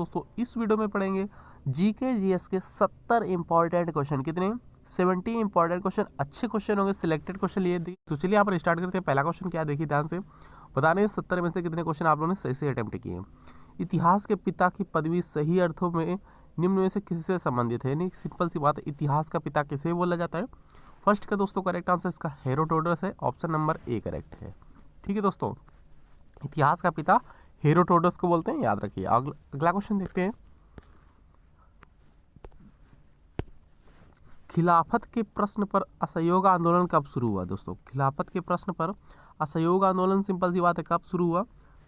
दोस्तों इस वीडियो में पढ़ेंगे जीके जीएस के 70 इंपॉर्टेंट क्वेश्चन। कितने? 70 इंपॉर्टेंट क्वेश्चन। अच्छे क्वेश्चन होंगे, सिलेक्टेड क्वेश्चन लिए। तो चलिए यहाँ पर स्टार्ट करते हैं। पहला क्वेश्चन क्या, देखिए ध्यान से। बताने 70 में से कितने क्वेश्चन आप लोगों ने सही से अटेम्प्ट किए हैं। इतिहास के पिता की पदवी सही अर्थों में निम्न में से किससे संबंधित है? यानी सिंपल सी बात है, इतिहास का पिता किसे बोला जाता है? फर्स्ट का दोस्तों करेक्ट आंसर इसका हेरोडोटस है। ऑप्शन नंबर ए करेक्ट है। ठीक है दोस्तों, इतिहास का पिता हेरोडोटस को बोलते हैं, याद रखिए। अगला क्वेश्चन देखते हैं। खिलाफत के प्रश्न पर असहयोग आंदोलन कब शुरू हुआ? दोस्तों खिलाफत के प्रश्न पर असहयोग आंदोलन सिंपल सी बात है, कब शुरू हुआ?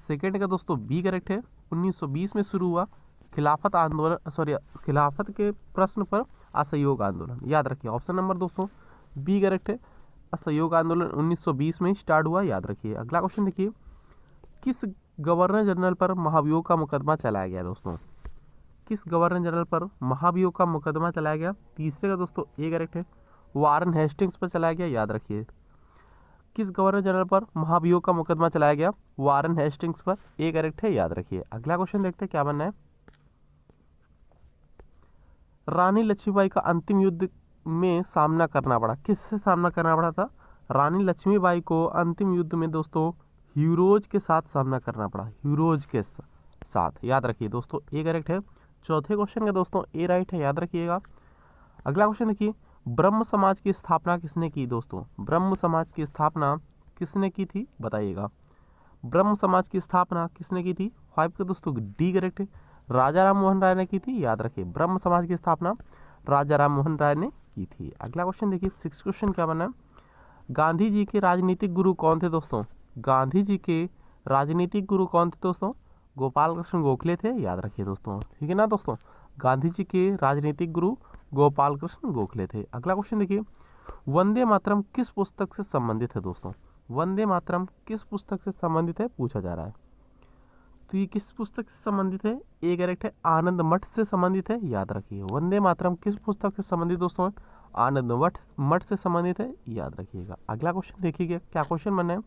सेकेंड का दोस्तों बी करेक्ट है, 1920 में शुरू हुआ खिलाफत आंदोलन, खिलाफत के प्रश्न पर असहयोग आंदोलन, याद रखिए। ऑप्शन नंबर दोस्तों बी करेक्ट है, असहयोग आंदोलन 1920 में स्टार्ट हुआ, याद रखिए। अगला क्वेश्चन देखिए, किस गवर्नर जनरल पर महाभियोग का मुकदमा चलाया गया? दोस्तों किस गवर्नर जनरल पर महाभियोग का मुकदमा चलाया गया? तीसरे का दोस्तों ए करेक्ट है, वारन हेस्टिंग्स पर चलाया गया, याद रखिए। किस गवर्नर जनरल पर महाभियोग का मुकदमा चलाया गया? वारन हेस्टिंग्स पर, ए करेक्ट है, याद रखिए। अगला क्वेश्चन देखते हैं क्या बनना है। रानी लक्ष्मीबाई का अंतिम युद्ध में सामना करना पड़ा, किससे सामना करना पड़ा था? रानी लक्ष्मीबाई को अंतिम युद्ध में दोस्तों ह्यूरोज के साथ सामना करना पड़ा, ह्यूरोज के साथ, याद रखिए दोस्तों, ए करेक्ट है। चौथे क्वेश्चन का दोस्तों ए राइट है, याद रखिएगा। अगला क्वेश्चन देखिए, ब्रह्म समाज की स्थापना किसने की? दोस्तों ब्रह्म समाज की स्थापना किसने की थी, बताइएगा। ब्रह्म समाज की स्थापना किसने की थी? 5 का दोस्तों डी करेक्ट है, राजा राम मोहन राय ने की थी, याद रखिए। ब्रह्म समाज की स्थापना राजा राम मोहन राय ने की थी। अगला क्वेश्चन देखिए, 6 क्वेश्चन क्या बना? गांधी जी के राजनीतिक गुरु कौन थे? दोस्तों गांधी जी के राजनीतिक गुरु कौन थे? दोस्तों गोपाल कृष्ण गोखले थे, याद रखिए दोस्तों, ठीक है ना दोस्तों। गांधी जी के राजनीतिक गुरु गोपाल कृष्ण गोखले थे। अगला क्वेश्चन देखिए, वंदे मातरम किस पुस्तक से संबंधित है? दोस्तों वंदे मातरम किस पुस्तक से संबंधित है, पूछा जा रहा है। तो ये किस पुस्तक से संबंधित है? ए करेक्ट है, आनंद मठ से संबंधित है, याद रखिए। वंदे मातरम किस पुस्तक से संबंधित दोस्तों? आनंद मठ से संबंधित है, याद रखिएगा। अगला क्वेश्चन देखिएगा क्या क्वेश्चन बना है।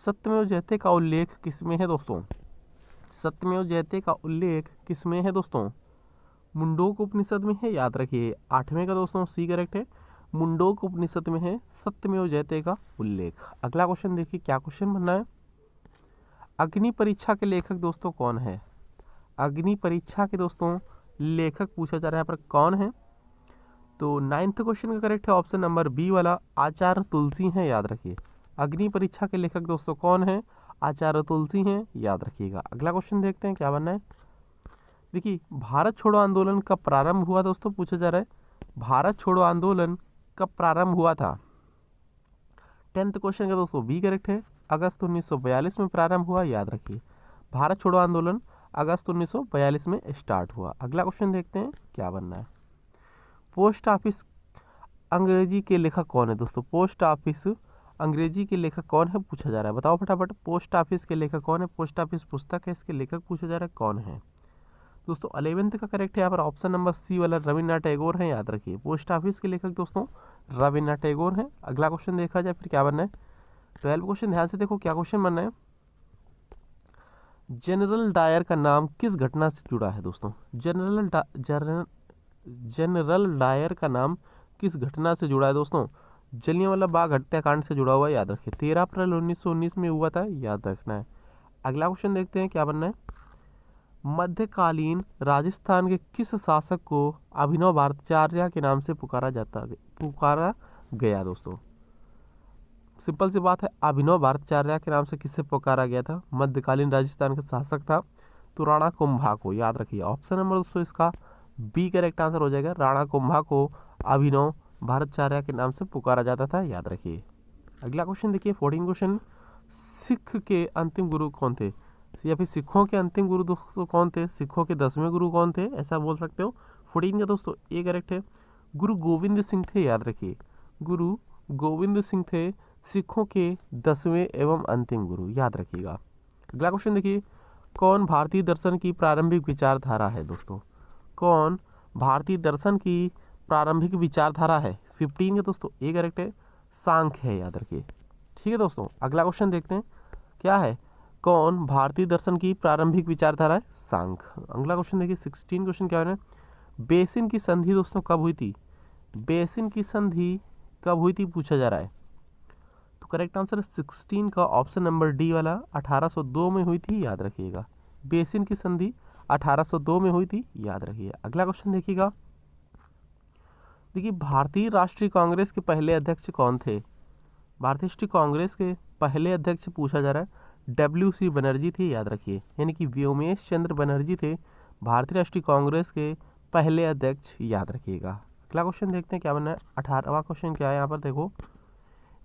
सत्यमेव जयते का उल्लेख किसमें है? दोस्तों सत्यमेव जयते का उल्लेख किसमें है? दोस्तों मुंडोक उपनिषद में है, याद रखिए। 8वें का दोस्तों सी करेक्ट है, मुंडोक उपनिषद में है सत्यमेव जयते का उल्लेख। अगला क्वेश्चन देखिए क्या क्वेश्चन बनना है। अग्नि परीक्षा के लेखक दोस्तों कौन है? अग्नि परीक्षा के दोस्तों लेखक पूछा जा रहा है यहाँ पर कौन है? तो 9th क्वेश्चन का करेक्ट है ऑप्शन नंबर बी वाला, आचार्य तुलसी है, याद रखिए। अग्नि परीक्षा के लेखक दोस्तों कौन है? आचार्य तुलसी हैं, याद रखिएगा। अगला क्वेश्चन देखते हैं क्या बनना है। देखिए भारत छोड़ो आंदोलन कब प्रारंभ हुआ? दोस्तों पूछा जा रहा है भारत छोड़ो आंदोलन कब प्रारंभ हुआ था? 10th क्वेश्चन का दोस्तों बी करेक्ट है, अगस्त 1942 में प्रारंभ हुआ, याद रखिए। भारत छोड़ो आंदोलन अगस्त 1942 में स्टार्ट हुआ। अगला क्वेश्चन देखते हैं क्या बनना है। पोस्ट ऑफिस अंग्रेजी के लेखक कौन है? दोस्तों पोस्ट ऑफिस अंग्रेजी के लेखक कौन है, पूछा जा रहा है। बताओ फटाफट, पोस्ट ऑफिस के लेखक कौन है? पोस्ट ऑफिस पुस्तक है, इसके लेखक पूछा जा रहा है कौन है? दोस्तों 11th का करेक्ट है यहाँ पर ऑप्शन नंबर सी वाला, रविन्द्रनाथ टैगोर है, याद रखिए। पोस्ट ऑफिस के लेखक दोस्तों रविन्द्रनाथ टैगोर है। अगला क्वेश्चन देखा जाए फिर क्या बनना है। 12 क्वेश्चन ध्यान से देखो क्या क्वेश्चन बनना है। जनरल डायर का नाम किस घटना से जुड़ा है? दोस्तों जनरल डायर का नाम किस घटना से जुड़ा है? दोस्तों जलियांवाला बाग हत्याकांड से जुड़ा हुआ है, याद रखिए। 13 अप्रैल 1919 में हुआ था, याद रखना है। अगला क्वेश्चन देखते हैं क्या बनना है। मध्यकालीन राजस्थान के किस शासक को अभिनव भारताचार्य के नाम से पुकारा गया? दोस्तों सिंपल सी बात है, अभिनव भारताचार्य के नाम से किससे पुकारा गया था? मध्यकालीन राजस्थान का शासक था तो राणा कुंभा को, याद रखिए। ऑप्शन नंबर दोस्तों इसका बी करेक्ट आंसर हो जाएगा, राणा कुंभा को अभिनव भारताचार्य के नाम से पुकारा जाता था, याद रखिए। अगला क्वेश्चन देखिए 14 क्वेश्चन, सिख के अंतिम गुरु कौन थे? या फिर सिखों के अंतिम गुरु दोस्तों कौन थे? सिखों के 10वें गुरु कौन थे, ऐसा बोल सकते हो। 14 का दोस्तों ए करेक्ट है, गुरु गोविंद सिंह थे, याद रखिए। गुरु गोविंद सिंह थे सिखों के 10वें एवं अंतिम गुरु, याद रखिएगा। अगला क्वेश्चन देखिए, कौन भारतीय दर्शन की प्रारंभिक विचारधारा है? दोस्तों कौन भारतीय दर्शन की प्रारंभिक विचारधारा है? 15 का दोस्तों ए करेक्ट है, सांख्य है, याद रखिए। ठीक है दोस्तों, अगला क्वेश्चन देखते हैं क्या है। कौन भारतीय दर्शन की प्रारंभिक विचारधारा है? सांख्य। अगला क्वेश्चन देखिए 16 क्वेश्चन क्या है, बेसिन की संधि दोस्तों कब हुई थी? बेसिन की संधि कब हुई थी पूछा जा रहा है। तो करेक्ट आंसर 16 का ऑप्शन नंबर डी वाला 1802 में हुई थी, याद रखिएगा। बेसिन की संधि 1802 में हुई थी, याद रखिए। अगला क्वेश्चन देखिएगा, देखिए भारतीय राष्ट्रीय कांग्रेस के पहले अध्यक्ष कौन थे? भारतीय राष्ट्रीय कांग्रेस के पहले अध्यक्ष पूछा जा रहा है, WC बनर्जी थे, याद रखिए। यानी कि व्योमेश चंद्र बनर्जी थे भारतीय राष्ट्रीय कांग्रेस के पहले अध्यक्ष, याद रखिएगा। अगला क्वेश्चन देखते हैं क्या बना है। 18वां क्वेश्चन क्या है यहाँ पर देखो,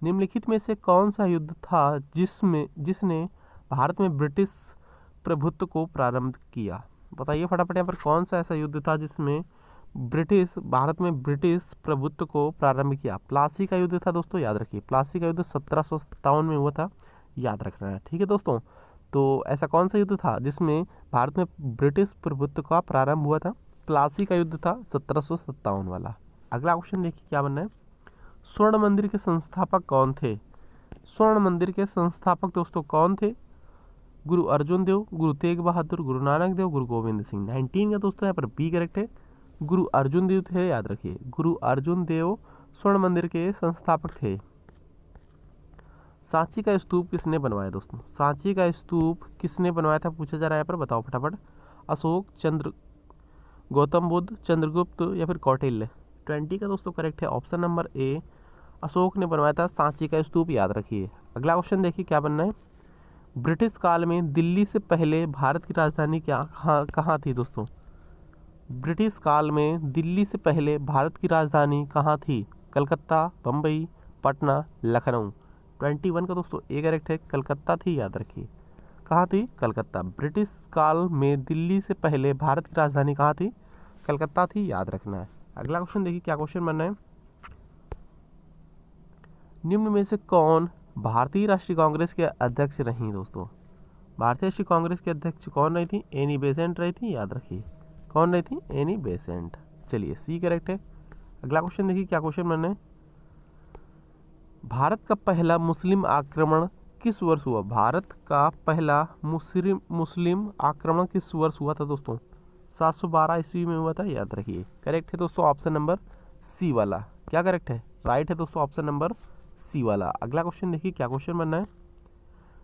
निम्नलिखित में से कौन सा युद्ध था जिसने भारत में ब्रिटिश प्रभुत्व को प्रारंभ किया? बताइए फटाफट, यहाँ पर कौन सा ऐसा युद्ध था जिसमें भारत में ब्रिटिश प्रभुत्व को प्रारंभ किया? प्लासी का युद्ध था दोस्तों, याद रखिए। प्लासी का युद्ध 1757 में हुआ था, याद रखना है, ठीक है दोस्तों। तो ऐसा कौन सा युद्ध था जिसमें भारत में ब्रिटिश प्रभुत्व का प्रारंभ हुआ था? प्लासी का युद्ध था 1757 वाला। अगला क्वेश्चन देखिए क्या बनना है, स्वर्ण मंदिर के संस्थापक कौन थे? स्वर्ण मंदिर के संस्थापक दोस्तों कौन थे? गुरु अर्जुन देव, गुरु तेग बहादुर, गुरु नानक देव, गुरु गोविंद सिंह। 19 का दोस्तों यहाँ पर बी करेक्ट है, गुरु अर्जुन देव थे, याद रखिए। गुरु अर्जुन देव स्वर्ण मंदिर के संस्थापक थे। सांची का स्तूप किसने बनवाया दोस्तों? सांची का स्तूप किसने बनवाया था पूछा जा रहा है यहाँ पर, बताओ फटाफट। अशोक, गौतम बुद्ध, चंद्रगुप्त या फिर कौटिल्य। 20 का दोस्तों करेक्ट है ऑप्शन नंबर ए, अशोक ने बनवाया था सांची का स्तूप, याद रखिए। अगला क्वेश्चन देखिए क्या बनना है, ब्रिटिश काल में दिल्ली से पहले भारत की राजधानी कहाँ थी दोस्तों? ब्रिटिश काल में दिल्ली से पहले भारत की राजधानी कहाँ थी? कलकत्ता, बम्बई, पटना, लखनऊ। 21 का दोस्तों ए करेक्ट है, कलकत्ता थी, याद रखिए। कहाँ थी? कलकत्ता। ब्रिटिश काल में दिल्ली से पहले भारत की राजधानी कहाँ थी? कलकत्ता थी, याद रखना है। अगला क्वेश्चन देखिए क्या क्वेश्चन बनना है, निम्न में से कौन भारतीय राष्ट्रीय कांग्रेस के अध्यक्ष रही दोस्तों? भारतीय राष्ट्रीय कांग्रेस के अध्यक्ष कौन रही थी? एनी बेसेंट रही थी, याद रखिए। कौन रही थी? Annie Besant. चलिए सी करेक्ट है। अगला क्वेश्चन देखिए क्या क्वेश्चन बनना है, भारत का पहला मुस्लिम आक्रमण किस वर्ष हुआ? भारत का पहला मुस्लिम आक्रमण किस वर्ष हुआ था दोस्तों? 712 ईस्वी में हुआ था, याद रखिए। करेक्ट है दोस्तों ऑप्शन नंबर सी वाला। क्या करेक्ट है? राइट है दोस्तों ऑप्शन नंबर सी वाला। अगला क्वेश्चन देखिए क्या क्वेश्चन बनना है,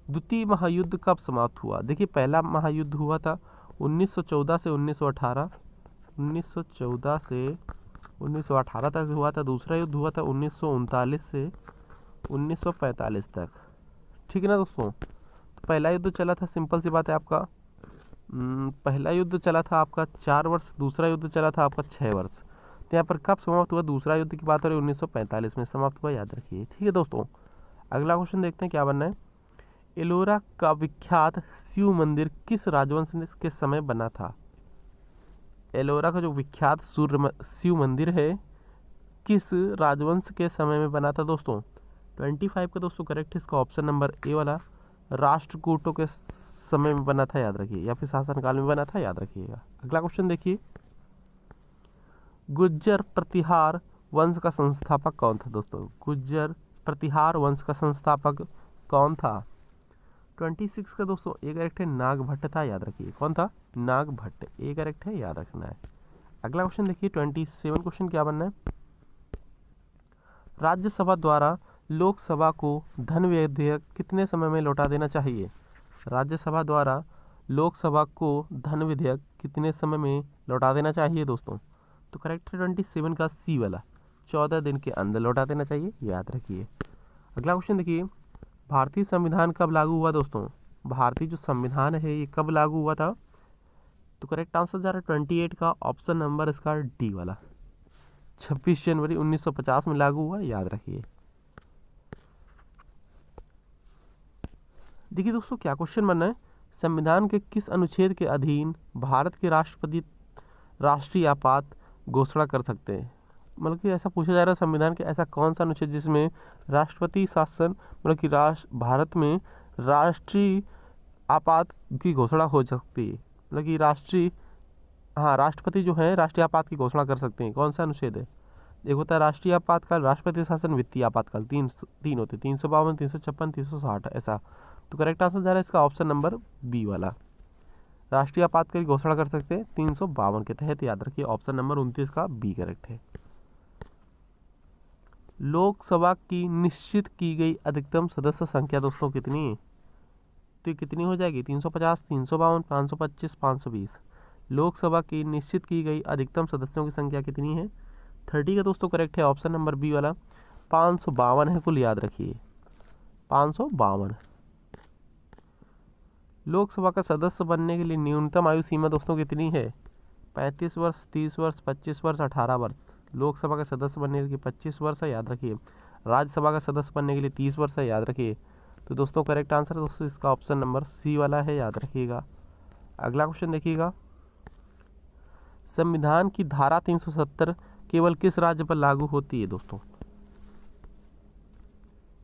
द्वितीय महायुद्ध कब समाप्त हुआ? देखिए पहला महायुद्ध हुआ था 1914 से 1918, 1914 से 1918 तक हुआ था। दूसरा युद्ध हुआ था 1939 से 1945 तक, ठीक है ना दोस्तों। तो पहला युद्ध चला था, सिंपल सी बात है आपका, पहला युद्ध चला था आपका 4 वर्ष, दूसरा युद्ध चला था आपका 6 वर्ष। तो यहाँ पर कब समाप्त हुआ? दूसरा युद्ध की बात हो रही है 1945 में समाप्त हुआ, याद रखिए, ठीक है दोस्तों। अगला क्वेश्चन देखते हैं क्या बनना है, एलोरा का विख्यात शिव मंदिर किस राजवंश के समय बना था? एलोरा का जो विख्यात शिव मंदिर है किस राजवंश के समय में बना था दोस्तों? 25 का दोस्तों करेक्ट है इसका ऑप्शन नंबर ए वाला, राष्ट्रकूटों के समय में बना था, याद रखिए, या फिर शासनकाल में बना था, याद रखिएगा। अगला क्वेश्चन देखिए, गुज्जर प्रतिहार वंश का संस्थापक कौन था दोस्तों? गुज्जर प्रतिहार वंश का संस्थापक कौन था? 26 का दोस्तों ए करेक्ट है, नागभट्ट था, याद रखिए। कौन था? नागभट्ट। ए करेक्ट है, याद रखना है। अगला क्वेश्चन देखिए 27 क्वेश्चन क्या बनना है, राज्यसभा द्वारा लोकसभा को धन विधेयक कितने समय में लौटा देना चाहिए? राज्यसभा द्वारा लोकसभा को धन विधेयक कितने समय में लौटा देना चाहिए दोस्तों? तो करेक्ट है 27 का सी वाला, 14 दिन के अंदर लौटा देना चाहिए, याद रखिए। अगला क्वेश्चन देखिए, भारतीय संविधान कब लागू हुआ दोस्तों? भारतीय जो संविधान है ये कब लागू हुआ था? तो करेक्ट आंसर जा रहा है 28 का ऑप्शन नंबर इसका डी वाला, 26 जनवरी 1950 में लागू हुआ, याद रखिए। देखिए दोस्तों क्या क्वेश्चन बनना है, संविधान के किस अनुच्छेद के अधीन भारत के राष्ट्रपति राष्ट्रीय आपात घोषणा कर सकते हैं? मतलब कि ऐसा पूछा जा रहा है संविधान के ऐसा कौन सा अनुच्छेद जिसमें राष्ट्रपति शासन मतलब कि भारत में राष्ट्रीय आपात की घोषणा हो सकती है, मतलब कि राष्ट्रपति जो है राष्ट्रीय आपात की घोषणा कर सकते हैं। कौन सा अनुच्छेद है? एक होता है राष्ट्रीय आपातकाल, राष्ट्रपति शासन, वित्तीय आपातकाल, तीन होते, 352, 356, 360 ऐसा। तो करेक्ट आंसर जा रहा है इसका ऑप्शन नंबर बी वाला। राष्ट्रीय आपातकाल घोषणा कर सकते हैं 352 के तहत, याद रखिए ऑप्शन नंबर 29 का बी करेक्ट है। लोकसभा की निश्चित की गई अधिकतम सदस्य संख्या दोस्तों कितनी है? तो ये कितनी हो जाएगी? 350, 352, 525, 520। लोकसभा की निश्चित की गई अधिकतम सदस्यों की संख्या कितनी है? 30 का दोस्तों करेक्ट है ऑप्शन नंबर बी वाला। 552 है कुल, याद रखिए 552। लोकसभा का सदस्य बनने के लिए न्यूनतम आयु सीमा दोस्तों कितनी है? 35 वर्ष, 30 वर्ष, 25 वर्ष, 18 वर्ष। लोकसभा का सदस्य बनने के लिए 25 वर्ष है, याद रखिए। राज्यसभा का सदस्य बनने के लिए 30 वर्ष है, याद रखिए। तो दोस्तों करेक्ट आंसर दोस्तों इसका ऑप्शन नंबर सी वाला है, याद रखिएगा। अगला क्वेश्चन देखिएगा, संविधान की धारा 370 केवल किस राज्य पर लागू होती है दोस्तों?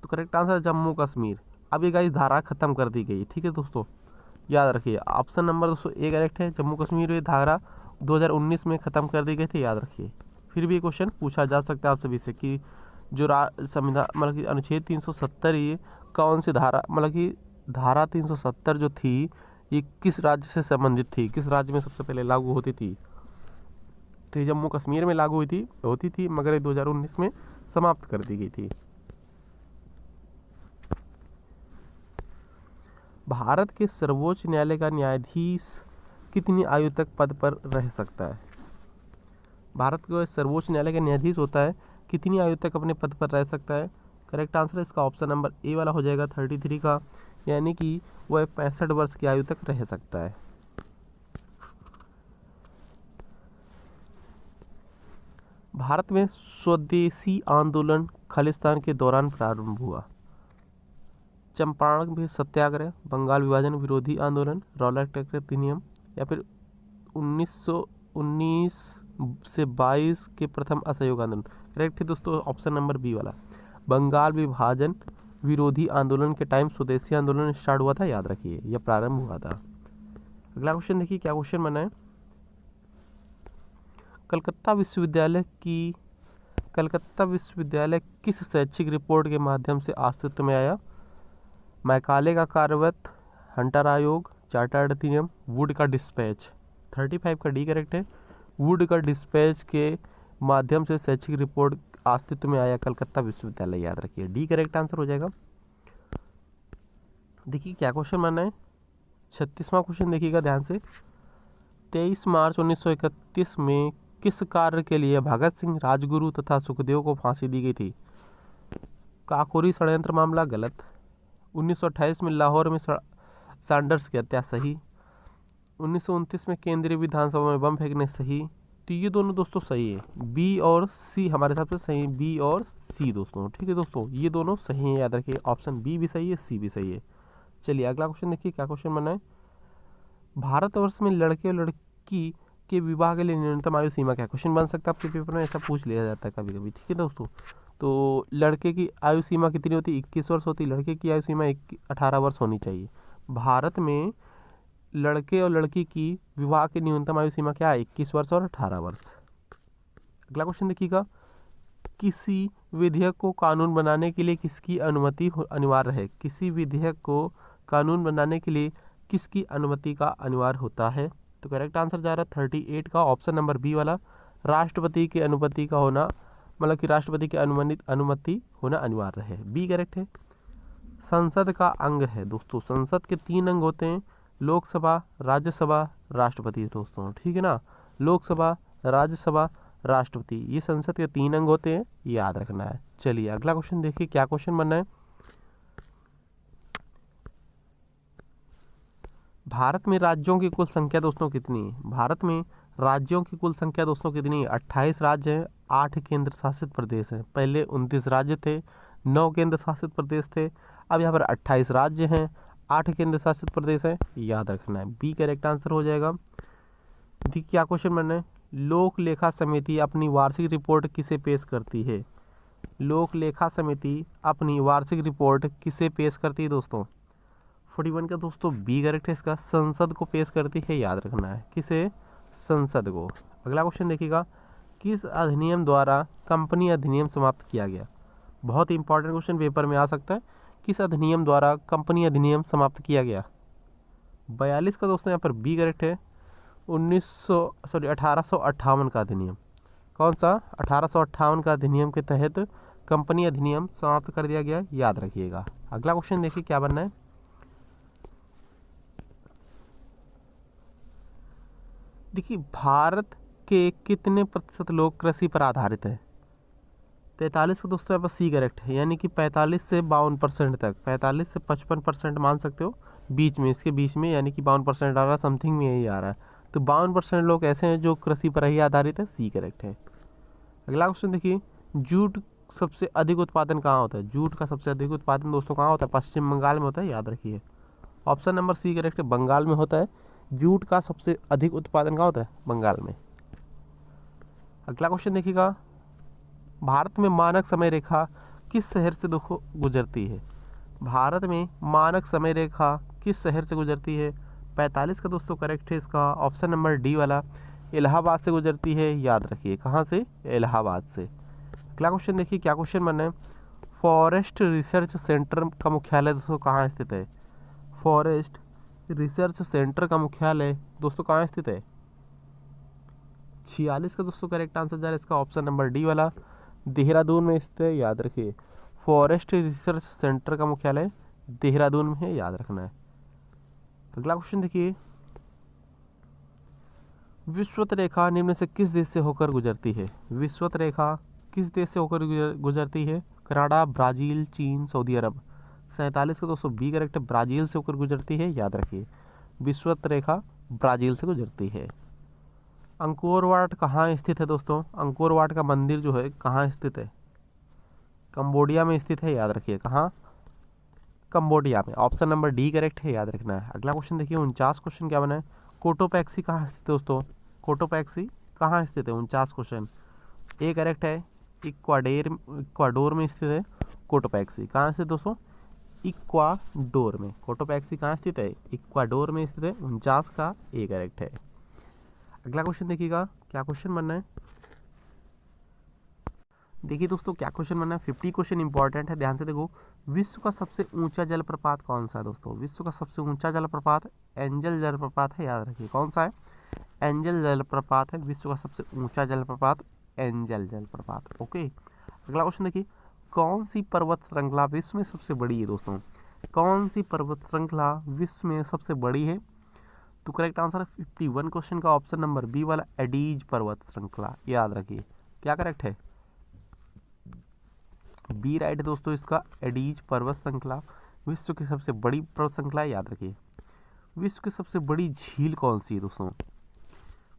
तो करेक्ट आंसर जम्मू कश्मीर। अब ये गाइस धारा खत्म कर दी गई, ठीक है दोस्तों, याद रखिए ऑप्शन नंबर दोस्तों ए करेक्ट है। जम्मू कश्मीर में धारा 2019 में खत्म कर दी गई थी, याद रखिए। फिर भी ये क्वेश्चन पूछा जा सकता है आप सभी से कि जो संविधान मतलब कि अनुच्छेद 370 ये कौन सी धारा, मतलब कि धारा 370 जो थी ये किस राज्य से संबंधित थी, किस राज्य में सबसे पहले लागू होती थी? तो जम्मू कश्मीर में लागू होती थी मगर ये 2019 में समाप्त कर दी गई थी। भारत के सर्वोच्च न्यायालय का न्यायाधीश कितनी आयु तक पद पर रह सकता है? भारत का सर्वोच्च न्यायालय का न्यायाधीश होता है, कितनी आयु तक अपने पद पर रह सकता है? करेक्ट आंसर इसका ऑप्शन नंबर ए वाला हो जाएगा 33 का, यानी कि वह 65 वर्ष की आयु तक रह सकता है। भारत में स्वदेशी आंदोलन खालिस्तान के दौरान प्रारंभ हुआ। चंपारण में सत्याग्रह, बंगाल विभाजन विरोधी आंदोलन, रॉलेट एक्ट अधिनियम, या फिर 1919 से 22 के प्रथम असहयोग आंदोलन। करेक्ट है दोस्तों ऑप्शन नंबर बी वाला। बंगाल विभाजन विरोधी आंदोलन के टाइम स्वदेशी आंदोलन स्टार्ट हुआ था, याद रखिए, यह प्रारंभ हुआ था। अगला क्वेश्चन देखिए क्या क्वेश्चन बना है, कलकत्ता विश्वविद्यालय किस शैक्षिक रिपोर्ट के माध्यम से अस्तित्व में आया? मैकाले का कार्यवत, हंटर आयोग, चार्टर्ड अधिनियम, वुड का डिस्पैच। 35 का डी करेक्ट है। वुड का डिस्पैच के माध्यम से शैक्षिक रिपोर्ट अस्तित्व में आया कलकत्ता विश्वविद्यालय, याद रखिए डी करेक्ट आंसर हो जाएगा। देखिए क्या क्वेश्चन बना है, 36वां क्वेश्चन देखिएगा ध्यान से। 23 मार्च 1931 में किस कार्य के लिए भगत सिंह, राजगुरु तथा सुखदेव को फांसी दी गई थी? काकोरी षड्यंत्र मामला गलत। 1928 में लाहौर में सैंडर्स की हत्या सही। 1929 में केंद्रीय विधानसभा में बम फेंकने सही। तो ये दोनों दोस्तों सही है, बी और सी हमारे हिसाब से सही है, बी और सी दोस्तों, ठीक है दोस्तों, ये दोनों सही हैं, याद रखिए ऑप्शन बी भी सही है, सी भी सही है। चलिए अगला क्वेश्चन देखिए क्या क्वेश्चन बना है, भारतवर्ष में लड़के और लड़की के विवाह के लिए न्यूनतम आयु सीमा क्या? क्वेश्चन बन सकता है आपके पेपर में, ऐसा पूछ लिया जाता है कभी कभी, ठीक है दोस्तों। तो लड़के की आयु सीमा कितनी होती है? 21 वर्ष होती है। लड़के की आयु सीमा 18 वर्ष होनी चाहिए। भारत में लड़के और लड़की की विवाह की न्यूनतम आयु सीमा क्या है? 21 वर्ष और 18 वर्ष। अगला क्वेश्चन देखिएगा, किसी विधेयक को कानून बनाने के लिए किसकी अनुमति अनिवार्य है? किसी विधेयक को कानून बनाने के लिए किसकी अनुमति का अनिवार्य होता है? तो करेक्ट आंसर जा रहा है 38 का ऑप्शन नंबर बी वाला, राष्ट्रपति की अनुमति का होना, मतलब कि राष्ट्रपति की अनुमति होना अनिवार्य है, बी करेक्ट है। संसद का अंग है दोस्तों, संसद के 3 अंग होते हैं, लोकसभा, राज्यसभा, राष्ट्रपति दोस्तों, ठीक है ना। लोकसभा, राज्यसभा, राष्ट्रपति, ये संसद के 3 अंग होते हैं, याद रखना है। चलिए अगला क्वेश्चन देखिए क्या क्वेश्चन बनना है, भारत में राज्यों की कुल संख्या दोस्तों कितनी है? भारत में राज्यों की कुल संख्या दोस्तों कितनी है? 28 राज्य हैं, 8 केंद्र शासित प्रदेश हैं। पहले 29 राज्य थे, 9 केंद्र शासित प्रदेश थे, अब यहाँ पर 28 राज्य हैं, 8 केंद्र शासित प्रदेश हैं, याद रखना है, बी करेक्ट आंसर हो जाएगा। देखिए क्या क्वेश्चन बनना है, लोक लेखा समिति अपनी वार्षिक रिपोर्ट किसे पेश करती है? लोक लेखा समिति अपनी वार्षिक रिपोर्ट किसे पेश करती है दोस्तों? 41 का दोस्तों बी करेक्ट है इसका, संसद को पेश करती है, याद रखना है, किसे? संसद को। अगला क्वेश्चन देखिएगा, किस अधिनियम द्वारा कंपनी अधिनियम समाप्त किया गया? बहुत इंपॉर्टेंट क्वेश्चन पेपर में आ सकता है किस अधिनियम द्वारा कंपनी अधिनियम समाप्त किया गया? 42 का दोस्तों यहाँ पर बी करेक्ट है। 1858 का अधिनियम। कौन सा? 1858 का अधिनियम के तहत कंपनी अधिनियम समाप्त कर दिया गया, याद रखिएगा। अगला क्वेश्चन देखिए क्या बनना है। देखिए भारत के कितने प्रतिशत लोग कृषि पर आधारित है? 43 का दोस्तों यहाँ पर सी करेक्ट है, यानी कि 45 से 52% तक, 45 से 55% मान सकते हो, बीच में, इसके बीच में, यानी कि 52% आ रहा है, समथिंग में यही आ रहा है। तो 52% लोग ऐसे हैं जो कृषि पर ही आधारित है, सी करेक्ट है। अगला क्वेश्चन देखिए, जूट सबसे अधिक उत्पादन कहाँ होता है? जूट का सबसे अधिक उत्पादन दोस्तों कहाँ होता है? पश्चिम बंगाल में होता है, याद रखिए। ऑप्शन नंबर सी करेक्ट है, बंगाल में होता है। जूट का सबसे अधिक उत्पादन कहाँ होता है? बंगाल में। अगला क्वेश्चन देखिएगा, भारत में मानक समय रेखा किस शहर से गुजरती है? भारत में मानक समय रेखा किस शहर से गुजरती है? 45 का दोस्तों करेक्ट है इसका, ऑप्शन नंबर डी वाला, इलाहाबाद से गुजरती है, याद रखिए। कहाँ से? इलाहाबाद से। अगला क्वेश्चन देखिए क्या क्वेश्चन बना है। फॉरेस्ट रिसर्च सेंटर का मुख्यालय दोस्तों कहाँ स्थित है? फॉरेस्ट रिसर्च सेंटर का मुख्यालय दोस्तों कहाँ स्थित है? 46 का दोस्तों करेक्ट आंसर जा रहा है इसका, ऑप्शन नंबर डी वाला, देहरादून में स्थित है, याद रखिए। फॉरेस्ट रिसर्च सेंटर का मुख्यालय देहरादून में है, याद रखना है। अगला क्वेश्चन देखिए, विषुवत रेखा निम्न से किस देश से होकर गुजरती है? विषुवत रेखा किस देश से होकर गुजरती है? कनाडा, ब्राजील, चीन, सऊदी अरब। 47 का दोस्तों बी करेक्ट है, ब्राजील से होकर गुजरती है, याद रखिए। विषुवत रेखा ब्राजील से गुजरती है। अंकोर वाट कहाँ स्थित है दोस्तों? अंकोर वाट का मंदिर जो है कहाँ स्थित है? कंबोडिया में स्थित है, याद रखिए। कहाँ? कंबोडिया में। ऑप्शन नंबर डी करेक्ट है, याद रखना है। अगला क्वेश्चन देखिए 49 क्वेश्चन क्या बना है। कोटोपैक्सी कहाँ स्थित है दोस्तों? कोटोपैक्सी कहाँ स्थित है? 49 क्वेश्चन। ए करेक्ट है, इक्वाडोर में स्थित है कोटोपैक्सी। कहाँ स्थित दोस्तों? इक्वाडोर में। कोटोपैक्सी कहाँ स्थित है? इक्वाडोर में स्थित है। 49 का ए करेक्ट है। अगला क्वेश्चन देखिएगा क्या क्वेश्चन बनना है। देखिए दोस्तों क्या क्वेश्चन बनना है, 50 क्वेश्चन इंपॉर्टेंट है, ध्यान से देखो। विश्व का सबसे ऊंचा जलप्रपात कौन सा है दोस्तों? विश्व का सबसे ऊंचा जलप्रपात एंजल जलप्रपात है, याद रखिए। कौन सा है? एंजल जलप्रपात है। विश्व का सबसे ऊंचा जलप्रपात एंजल जलप्रपात। ओके। अगला क्वेश्चन देखिए, कौन सी पर्वत श्रृंखला विश्व में सबसे बड़ी है दोस्तों? कौन सी पर्वत श्रृंखला विश्व में सबसे बड़ी है? तो करेक्ट आंसर है 51 क्वेश्चन का, ऑप्शन नंबर बी वाला, एडीज पर्वत श्रृंखला, याद रखिए। क्या करेक्ट है? बी राइट है दोस्तों इसका, एडीज पर्वत श्रृंखला विश्व की सबसे बड़ी पर्वत श्रृंखला है, याद रखिए। विश्व की सबसे बड़ी झील कौन सी है दोस्तों?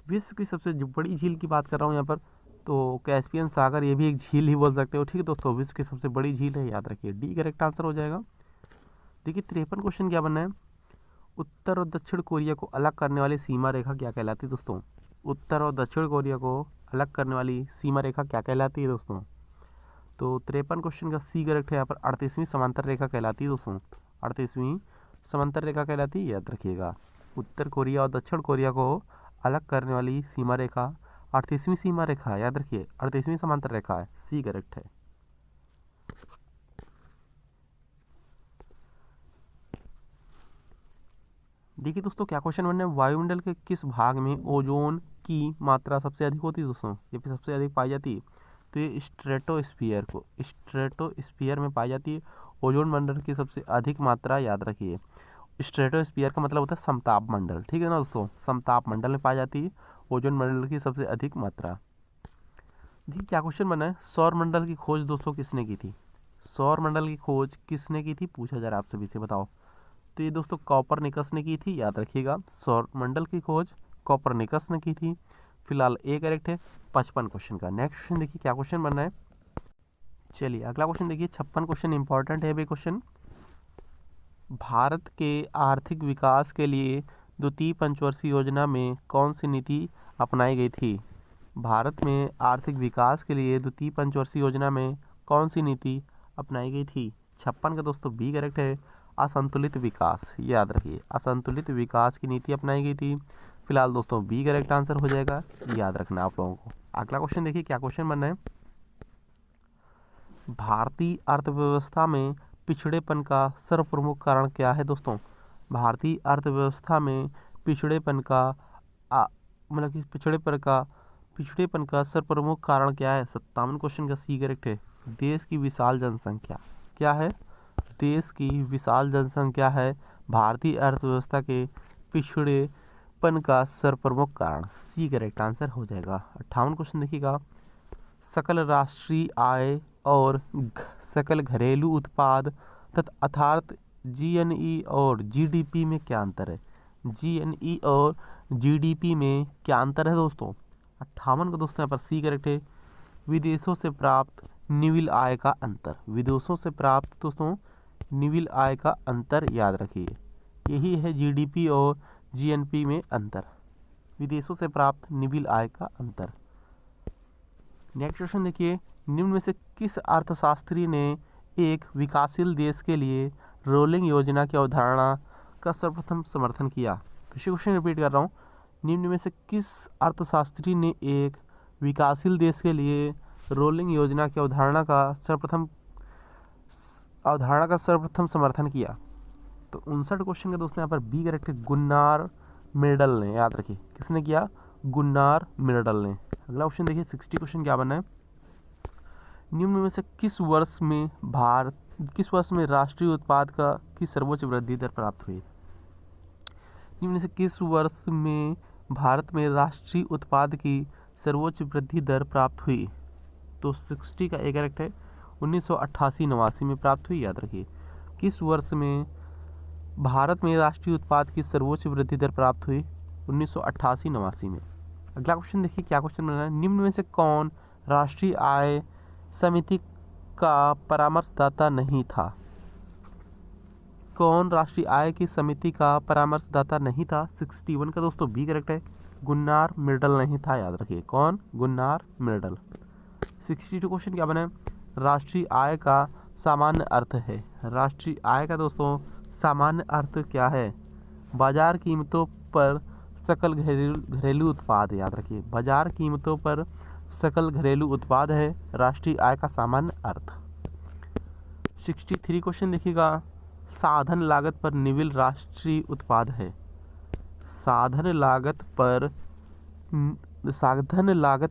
विश्व की सबसे बड़ी झील की बात कर रहा हूँ यहाँ पर, तो कैस्पियन सागर, ये भी एक झील ही बोल सकते हो, ठीक है दोस्तों। विश्व की सबसे बड़ी झील है, याद रखिए। डी करेक्ट आंसर हो जाएगा। देखिए 53 क्वेश्चन क्या बनना है। उत्तर और दक्षिण कोरिया को अलग करने वाली सीमा रेखा क्या कहलाती है दोस्तों? उत्तर और दक्षिण कोरिया को अलग करने वाली सीमा रेखा क्या कहलाती है दोस्तों? तो 53 क्वेश्चन का सी करेक्ट है यहाँ पर, 38वीं समांतर रेखा कहलाती है दोस्तों। 38वीं समांतर रेखा कहलाती है, याद रखिएगा। उत्तर कोरिया और दक्षिण कोरिया को अलग करने वाली सीमा रेखा 38वीं सीमा रेखा, याद रखिए। 38वीं समांतर रेखा है, सी करेक्ट है। देखिए दोस्तों क्या क्वेश्चन बनना है, वायुमंडल के किस भाग में ओजोन की मात्रा सबसे अधिक होती है दोस्तों? ये भी सबसे अधिक पाई जाती है, तो ये स्ट्रेटोस्फीयर में पाई जाती है। ओजोन मंडल की सबसे अधिक मात्रा, याद रखिए। स्ट्रेटोस्फीयर का मतलब होता है समताप मंडल, ठीक है ना दोस्तों। समताप मंडल में पाई जाती है ओजोन मंडल की सबसे अधिक मात्रा। देखिए क्या क्वेश्चन बना है, सौर मंडल की खोज दोस्तों किसने की थी? सौर मंडल की खोज किसने की थी, पूछा जा रहा है आप सभी से, बताओ। तो ये दोस्तों कॉपरनिकस ने की थी, याद रखिएगा। सौर मंडल की खोज कॉपरनिकस ने की थी। फिलहाल ए करेक्ट है 55 क्वेश्चन का। नेक्स्ट क्वेश्चन देखिए क्या क्वेश्चन बनना है। चलिए अगला क्वेश्चन देखिए, 56 क्वेश्चन इंपॉर्टेंट है भाई क्वेश्चन। भारत के आर्थिक विकास के लिए द्वितीय पंचवर्षीय योजना में कौन सी नीति अपनाई गई थी? भारत में आर्थिक विकास के लिए द्वितीय पंचवर्षीय योजना में कौन सी नीति अपनाई गई थी? 56 का दोस्तों बी करेक्ट है, असंतुलित विकास, याद रखिए। असंतुलित विकास की नीति अपनाई गई थी। फिलहाल दोस्तों बी करेक्ट आंसर हो जाएगा, याद रखना आप लोगों को। अगला क्वेश्चन देखिए क्या क्वेश्चन बनना है। भारतीय अर्थव्यवस्था में पिछड़ेपन का सर्वप्रमुख कारण क्या है दोस्तों? भारतीय अर्थव्यवस्था में पिछड़ेपन का मतलब कि पिछड़ेपन का सर्वप्रमुख कारण क्या है? 57 क्वेश्चन का सी करेक्ट है। देश की विशाल जनसंख्या। क्या है? देश की विशाल जनसंख्या है भारतीय अर्थव्यवस्था के पिछड़ेपन का सर्वप्रमुख कारण। सी करेक्ट आंसर हो जाएगा। 58 क्वेश्चन देखिएगा। सकल राष्ट्रीय आय और सकल घरेलू उत्पाद तथा अर्थात जीएनई और जीडीपी में क्या अंतर है? जीएनई और जीडीपी में क्या अंतर है दोस्तों? 58 का दोस्तों यहाँ पर सी करेक्ट है। विदेशों से प्राप्त निविल आय का अंतर। विदेशों से प्राप्त दोस्तों निविल आय का अंतर याद रखिए, यही है जीडीपी और जीएनपी में अंतर, विदेशों से प्राप्त निविल आय का अंतर। नेक्स्ट क्वेश्चन देखिए, निम्न में से किस अर्थशास्त्री ने एक विकासशील देश के लिए रोलिंग योजना की अवधारणा का सर्वप्रथम समर्थन किया? फिर से क्वेश्चन रिपीट कर रहा हूँ। निम्न में से किस अर्थशास्त्री ने एक विकासशील देश के लिए रोलिंग योजना की अवधारणा का सर्वप्रथम समर्थन किया? तो 59 क्वेश्चन का दोस्तों यहाँ पर बी करेक्ट है, गुन्नार मिर्डल ने। याद रखिए किसने किया? गुन्नार मिर्डल ने। अगला क्वेश्चन देखिए 60 क्वेश्चन क्या बना है? निम्न में से किस वर्ष में राष्ट्रीय उत्पाद की सर्वोच्च वृद्धि दर प्राप्त हुई? निम्न में से किस वर्ष में भारत में राष्ट्रीय उत्पाद की सर्वोच्च वृद्धि दर प्राप्त हुई? तो 60 का एक करेक्ट है, 1988-89 में प्राप्त हुई। याद रखिए किस वर्ष में भारत में राष्ट्रीय उत्पाद की सर्वोच्च वृद्धि दर प्राप्त हुई? 1988-89 में। अगला क्वेश्चन देखिए क्या क्वेश्चन बना है? निम्न में से कौन राष्ट्रीय आय समिति का परामर्शदाता नहीं था? कौन राष्ट्रीय आय की समिति का परामर्शदाता नहीं था? 61 का दोस्तों बी करेक्ट है, गुन्नार मिर्डल नहीं था। याद रखिए कौन? Gunnar Myrdal. 62 क्वेश्चन क्या बना है? राष्ट्रीय आय का सामान्य अर्थ है। राष्ट्रीय आय का दोस्तों सामान्य अर्थ क्या है? बाजार कीमतों पर सकल घरेलू उत्पाद। याद रखिए बाजार कीमतों पर सकल घरेलू उत्पाद है राष्ट्रीय आय का सामान्य अर्थ। 63 क्वेश्चन देखिएगा, साधन लागत पर निविल राष्ट्रीय उत्पाद है। साधन लागत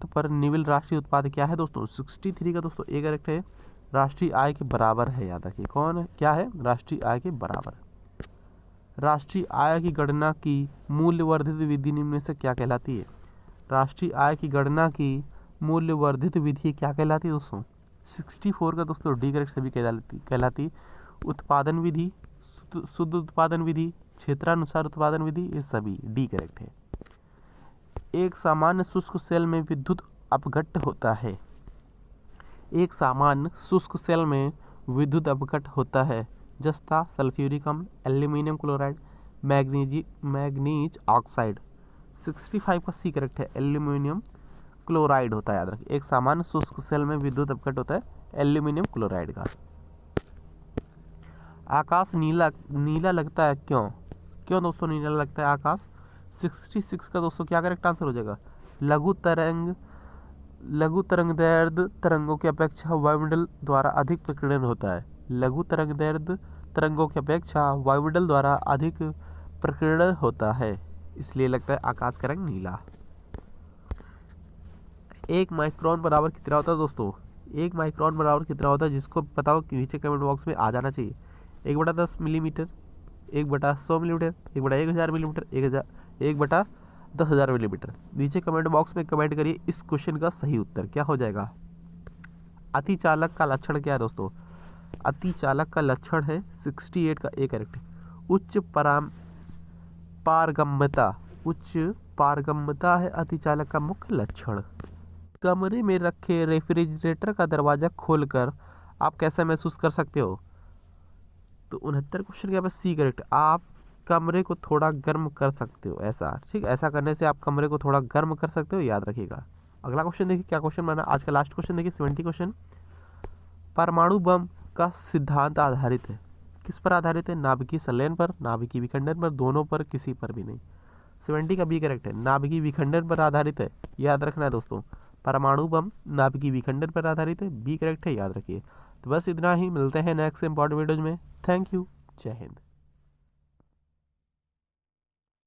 पर निविल राष्ट्रीय उत्पाद क्या है दोस्तों? 63 का दोस्तों ए करेक्ट है, राष्ट्रीय आय के बराबर है। याद रखिए कौन क्या है? राष्ट्रीय आय के बराबर। राष्ट्रीय आय की गणना की मूल्यवर्धित विधि निम्न में से क्या कहलाती है? राष्ट्रीय आय की गणना की मूल्यवर्धित विधि क्या कहलाती है दोस्तों? 64 का दोस्तों डी करेक्ट सभी कहलाती उत्पादन विधि, शुद्ध उत्पादन विधि, क्षेत्रानुसार उत्पादन विधि, ये सभी डी करेक्ट है। एक सामान्य शुष्क सेल में विद्युत अपघट्ट होता है। एक सामान्य शुष्क सेल में विद्युत अपघट्ट होता है। जस्ता, सल्फ्यूरिक अम्ल, एल्यूमिनियम क्लोराइड, मैग्नीज ऑक्साइड। 65 का सी करेक्ट है, एल्यूमिनियम क्लोराइड होता है। याद रखिए एक सामान्य शुष्क सेल में विद्युत अपघट्ट होता है एल्यूमिनियम क्लोराइड का। आकाश नीला लगता है क्यों दोस्तों नीला लगता है आकाश? 66 का दोस्तों क्या करेक्ट आंसर हो जाएगा? लघु तरंगदैर्ध्य तरंगों की अपेक्षा वायुमंडल द्वारा अधिक प्रकीर्णन होता है। लघु तरंगदैर्ध्य तरंगों की अपेक्षा वायुमंडल द्वारा अधिक प्रकीर्णन होता है, इसलिए लगता है आकाश का रंग नीला। 1 माइक्रोन बराबर कितना होता है दोस्तों? 1 माइक्रोन बराबर कितना होता है? जिसको पता हो नीचे कमेंट बॉक्स में आ जाना चाहिए। 1/10 मिलीमीटर, 1/100 मिलीमीटर, 1/1000 मिलीमीटर, 1/10,000 मिलीमीटर। नीचे कमेंट बॉक्स में कमेंट करिए इस क्वेश्चन का सही उत्तर क्या हो जाएगा। अतिचालक का लक्षण क्या है दोस्तों? अतिचालक का लक्षण है 68 का ए करेक्ट, उच्च पारगम्यता है अतिचालक का मुख्य लक्षण। कमरे में रखे रेफ्रिजरेटर का दरवाजा खोलकर आप कैसा महसूस कर सकते हो? तो 69 क्वेश्चन के सी करेक्ट, आप कमरे को थोड़ा गर्म कर सकते हो। ऐसा ठीक, ऐसा करने से आप कमरे को थोड़ा गर्म कर सकते हो, याद रखिएगा। अगला क्वेश्चन देखिए क्या क्वेश्चन बना आज का लास्ट क्वेश्चन देखिए 70 क्वेश्चन। परमाणु बम का सिद्धांत आधारित है किस पर आधारित है? नाभिकीय संलयन पर, नाभिकीय विखंडन पर, दोनों पर, किसी पर भी नहीं। 70 का बी करेक्ट है, नाभिकीय विखंडन पर आधारित है। याद रखना है दोस्तों, परमाणु बम नाभिकीय विखंडन पर आधारित है, बी करेक्ट है, याद रखिए। तो बस इतना ही, मिलते हैं नेक्स्ट इंपॉर्टेंट वीडियोज में। थैंक यू, जय हिंद।